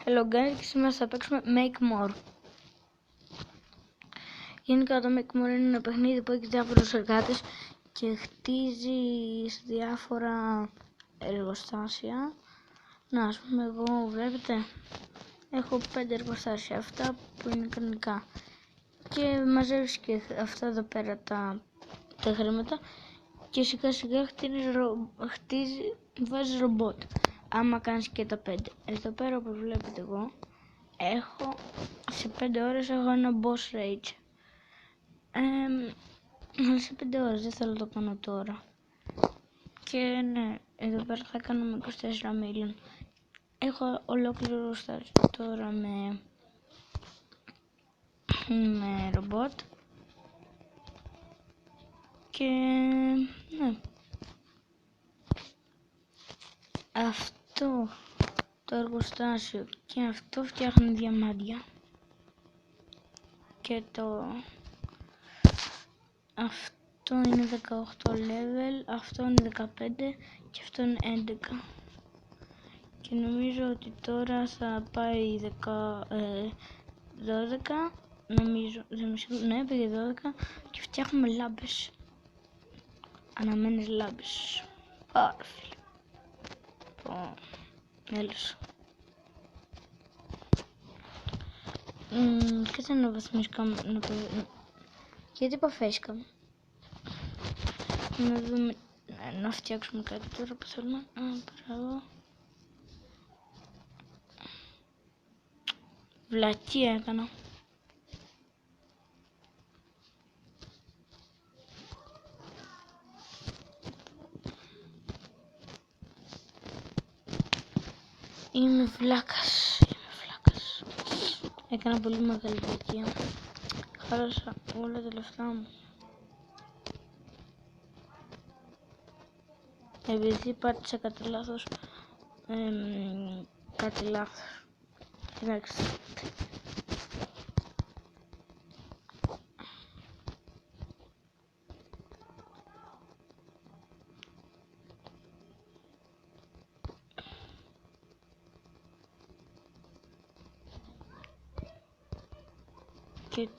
Hello guys, και σήμερα θα παίξουμε Make More. Γενικά το Make More είναι ένα παιχνίδι που έχει διάφορους εργάτες και χτίζει διάφορα εργοστάσια. Να, ας πούμε, εγώ βλέπετε έχω 5 εργοστάσια, αυτά που είναι κανονικά, και μαζεύεις και αυτά εδώ πέρα τα χρήματα και σιγά σιγά βάζεις ρομπότ. Άμα κάνεις και τα 5. Εδώ πέρα όπως βλέπετε εγώ έχω σε 5 ώρες έχω ένα boss rage. Αλλά σε 5 ώρες δεν θέλω να το κάνω τώρα. Και ναι, εδώ πέρα θα κάνουμε 24 million. Έχω ολόκληρο εργοστάσιο τώρα με ρομπότ. Και ναι, αυτό το εργοστάσιο και αυτό φτιάχνει διαμάντια. Και αυτό είναι 18 level, αυτό είναι 15 και αυτό είναι 11. Και νομίζω ότι τώρα θα πάει 12, νομίζω, ναι, πήγε 12 και φτιάχνουμε λάμπες. Αναμένες λάμπες. Πάρα φίλε. Έλος. Κάτσε να βαθμίσουμε, γιατί είπα facecam. Να δούμε, να φτιάξουμε κάτι τώρα που θέλουμε. Μπράβο. Βλακία έκανα. Είμαι βλάκας. Έκανα πολύ μεγάλη βλακία. Χάρασα όλα τα λεφτά μου. Επειδή πάτησα κατά λάθος. Κάτι λάθος. Εντάξει. Και